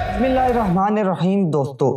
बिस्मिल्लाहिर्रहमानिर्रहीम। दोस्तों,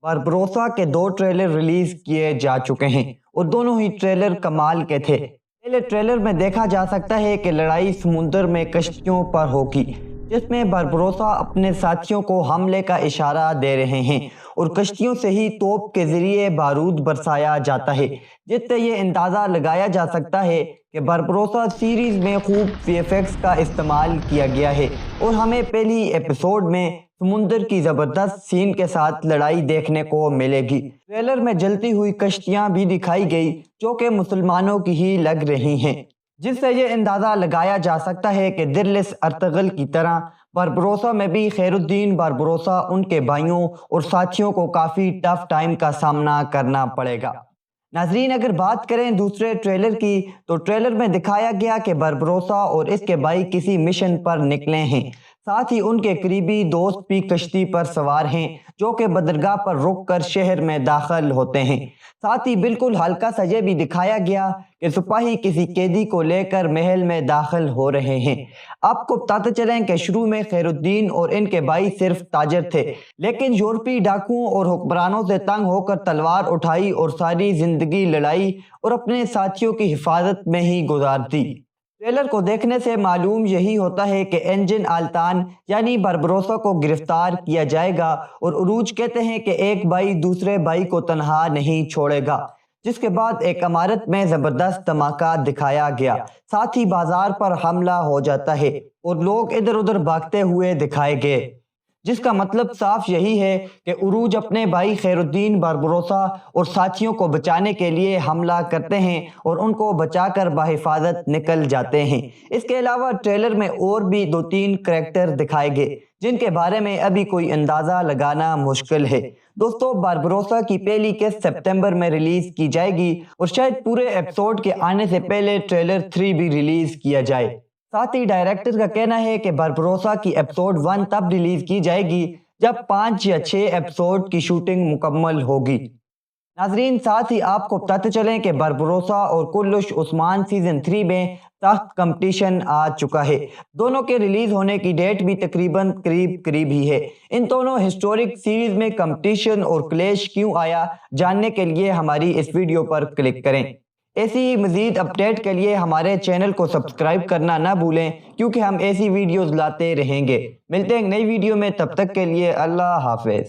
बारबरोसा के 2 ट्रेलर रिलीज किए जा चुके हैं और दोनों ही ट्रेलर कमाल के थे। पहले ट्रेलर में देखा जा सकता है कि लड़ाई समुद्र में कश्तियों पर होगी, जिसमें बारबरोसा अपने साथियों को हमले का इशारा दे रहे हैं और कश्तियों से ही तोप के जरिए बारूद बरसाया जाता है, जिससे ये अंदाज़ा लगाया जा सकता है कि बारबरोसा सीरीज में खूब VFX का इस्तेमाल किया गया है और हमें पहली एपिसोड में समुंदर की ज़बरदस्त सीन के साथ लड़ाई देखने को मिलेगी। ट्रेलर में जलती हुई कश्तियां भी दिखाई गई जो कि मुसलमानों की ही लग रही हैं, जिससे ये अंदाज़ा लगाया जा सकता है कि दिरलिस अर्तगल की तरह बारबरोसा में भी खैरुद्दीन बारबरोसा उनके भाइयों और साथियों को काफ़ी टफ टाइम का सामना करना पड़ेगा। नाजरीन, अगर बात करें दूसरे ट्रेलर की, तो ट्रेलर में दिखाया गया कि बारबरोसा और इसके भाई किसी मिशन पर निकले हैं। साथ ही उनके करीबी दोस्त भी कश्ती पर सवार हैं जो कि बंदरगाह पर रुक कर शहर में दाखिल होते हैं। साथ ही बिल्कुल हल्का सा ये भी दिखाया गया कि सिपाही किसी कैदी को लेकर महल में दाखिल हो रहे हैं। आपको बताते चलें कि शुरू में खैरुद्दीन और इनके भाई सिर्फ ताजर थे, लेकिन यूरोपीय डाकुओं और हुक्मरानों से तंग होकर तलवार उठाई और सारी जिंदगी लड़ाई और अपने साथियों की हिफाजत में ही गुजार दी। ट्रेलर को देखने से मालूम यही होता है कि इंजन आल्तान यानी बारबरोसा को गिरफ्तार किया जाएगा और उरूज कहते हैं कि एक भाई दूसरे भाई को तन्हा नहीं छोड़ेगा, जिसके बाद एक इमारत में जबरदस्त धमाका दिखाया गया। साथ ही बाजार पर हमला हो जाता है और लोग इधर उधर भागते हुए दिखाए गए, जिसका मतलब साफ यही है कि उरूज अपने भाई खैरुद्दीन बारबरोसा और साथियों को बचाने के लिए हमला करते हैं और उनको बचाकर बाहिफाजत निकल जाते हैं। इसके अलावा ट्रेलर में और भी 2-3 करैक्टर दिखाए गए जिनके बारे में अभी कोई अंदाज़ा लगाना मुश्किल है। दोस्तों, बारबरोसा की पहली किस्त सितंबर में रिलीज की जाएगी और शायद पूरे एपिसोड के आने से पहले ट्रेलर 3 भी रिलीज किया जाए। साथ ही डायरेक्टर का कहना है कि बारबरोसा की एपिसोड 1 तब रिलीज की जाएगी जब 5 या 6 एपिसोड की शूटिंग मुकम्मल होगी। नाजरीन, साथ ही आपको बताते चलें कि बारबरोसा और कुल्लुश उस्मान सीजन 3 में सख्त कंपटीशन आ चुका है। दोनों के रिलीज होने की डेट भी तकरीबन करीब ही है। इन दोनों हिस्टोरिक सीरीज में कंपटीशन और क्लैश क्यों आया, जानने के लिए हमारी इस वीडियो पर क्लिक करें। ऐसी मज़ीद अपडेट के लिए हमारे चैनल को सब्सक्राइब करना ना भूलें, क्योंकि हम ऐसी वीडियोस लाते रहेंगे। मिलते हैं नई वीडियो में, तब तक के लिए अल्लाह हाफिज़।